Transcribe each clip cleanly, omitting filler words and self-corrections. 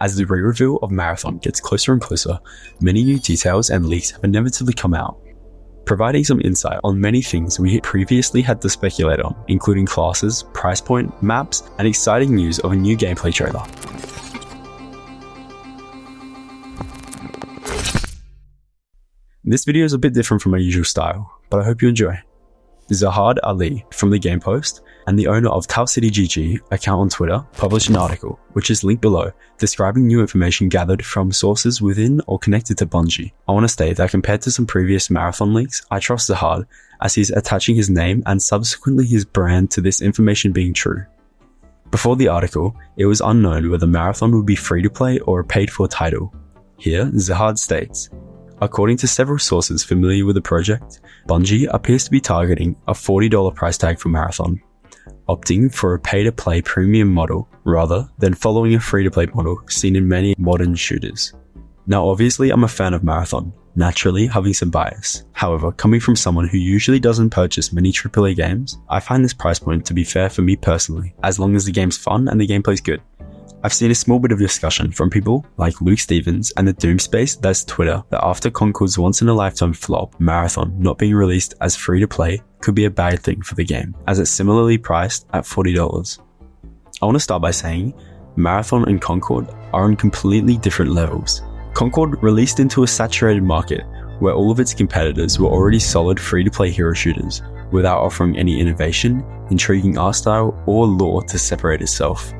As the re-reveal of Marathon gets closer and closer, many new details and leaks have inevitably come out, providing some insight on many things we previously had to speculate on, including classes, price point, maps, and exciting news of a new gameplay trailer. This video is a bit different from my usual style, but I hope you enjoy. Zahad Ali from the Game Post and the owner of Tau City GG account on Twitter published an article, which is linked below, describing new information gathered from sources within or connected to Bungie. I want to state that compared to some previous Marathon leaks, I trust Zahad as he's attaching his name and subsequently his brand to this information being true. Before the article, it was unknown whether Marathon would be free to play or a paid for title. Here, Zahad states, according to several sources familiar with the project, Bungie appears to be targeting a $40 price tag for Marathon, opting for a pay-to-play premium model rather than following a free-to-play model seen in many modern shooters. Now obviously I'm a fan of Marathon, naturally having some bias. However, coming from someone who usually doesn't purchase many AAA games, I find this price point to be fair for me personally, as long as the game's fun and the gameplay's good. I've seen a small bit of discussion from people like Luke Stevens and the Doomspace that's Twitter that after Concord's once-in-a-lifetime flop, Marathon not being released as free-to-play could be a bad thing for the game, as it's similarly priced at $40. I want to start by saying Marathon and Concord are on completely different levels. Concord released into a saturated market where all of its competitors were already solid free-to-play hero shooters without offering any innovation, intriguing art style, or lore to separate itself.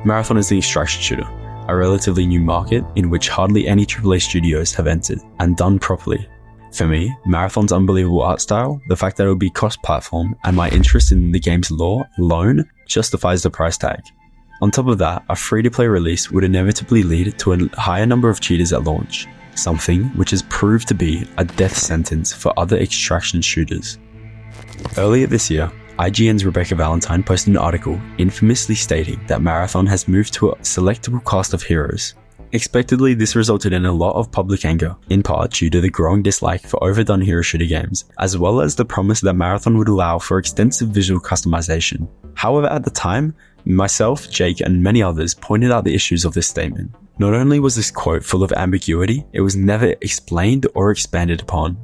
Marathon is the extraction shooter, a relatively new market in which hardly any AAA studios have entered, and done properly. For me, Marathon's unbelievable art style, the fact that it would be cross-platform, and my interest in the game's lore alone justifies the price tag. On top of that, a free-to-play release would inevitably lead to a higher number of cheaters at launch, something which has proved to be a death sentence for other extraction shooters. Earlier this year, IGN's Rebecca Valentine posted an article infamously stating that Marathon has moved to a selectable cast of heroes. Expectedly, this resulted in a lot of public anger, in part due to the growing dislike for overdone hero shooter games, as well as the promise that Marathon would allow for extensive visual customization. However, at the time, myself, Jake, and many others pointed out the issues of this statement. Not only was this quote full of ambiguity, it was never explained or expanded upon.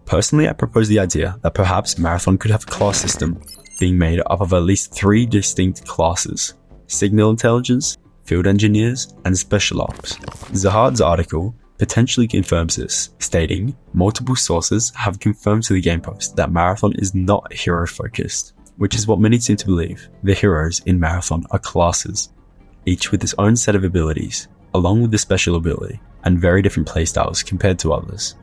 Personally, I propose the idea that perhaps Marathon could have a class system being made up of at least 3 distinct classes: Signal Intelligence, Field Engineers, and Special Ops. Zahad's article potentially confirms this, stating, multiple sources have confirmed to the Game Post that Marathon is not hero-focused, which is what many seem to believe. The heroes in Marathon are classes, each with its own set of abilities, along with the special ability, and very different playstyles compared to others.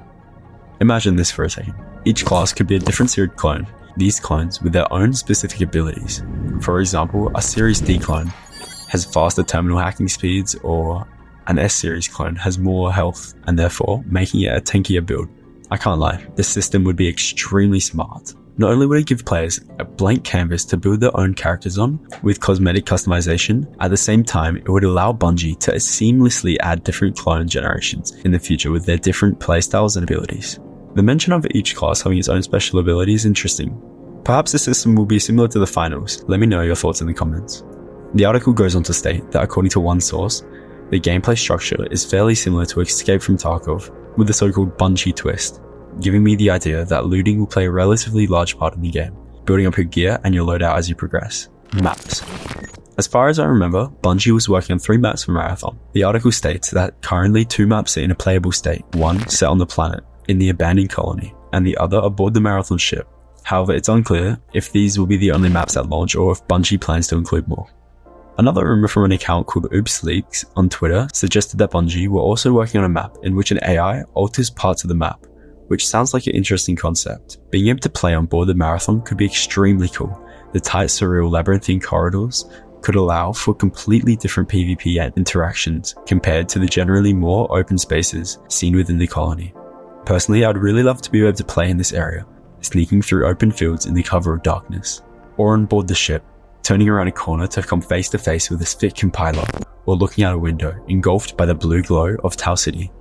Imagine this for a second. Each class could be a different series clone, these clones with their own specific abilities. For example, a Series D clone has faster terminal hacking speeds, or an S-Series clone has more health and therefore making it a tankier build. I can't lie, this system would be extremely smart. Not only would it give players a blank canvas to build their own characters on with cosmetic customization, at the same time it would allow Bungie to seamlessly add different clone generations in the future with their different playstyles and abilities. The mention of each class having its own special ability is interesting. Perhaps the system will be similar to the finals. Let me know your thoughts in the comments. The article goes on to state that according to one source, the gameplay structure is fairly similar to Escape from Tarkov with the so-called Bungie twist, giving me the idea that looting will play a relatively large part in the game, building up your gear and your loadout as you progress. Maps. As far as I remember, Bungie was working on 3 maps for Marathon. The article states that currently 2 maps are in a playable state, one set on the planet, in the abandoned colony, and the other aboard the Marathon ship. However, it's unclear if these will be the only maps at launch or if Bungie plans to include more. Another rumor from an account called Oops Leaks on Twitter suggested that Bungie were also working on a map in which an AI alters parts of the map, which sounds like an interesting concept. Being able to play on board the Marathon could be extremely cool. The tight, surreal, labyrinthine corridors could allow for completely different PvP interactions compared to the generally more open spaces seen within the colony. Personally, I'd really love to be able to play in this area, sneaking through open fields in the cover of darkness, or on board the ship, turning around a corner to come face to face with a Spit compiler, or looking out a window engulfed by the blue glow of Tau City.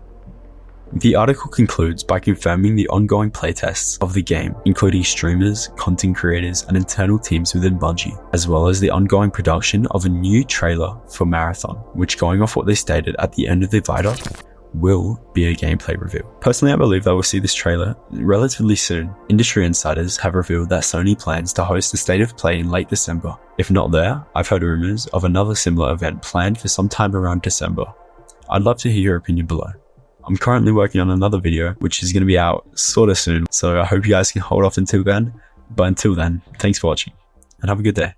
The article concludes by confirming the ongoing playtests of the game, including streamers, content creators, and internal teams within Bungie, as well as the ongoing production of a new trailer for Marathon, which, going off what they stated at the end of the write-up, will be a gameplay reveal. Personally, I believe I will see this trailer relatively soon. Industry insiders have revealed that Sony plans to host a State of Play in late December. If not there, I've heard rumors of another similar event planned for sometime around December. I'd love to hear your opinion below. I'm currently working on another video, which is going to be out sorta soon, so I hope you guys can hold off until then. But until then, thanks for watching, and have a good day.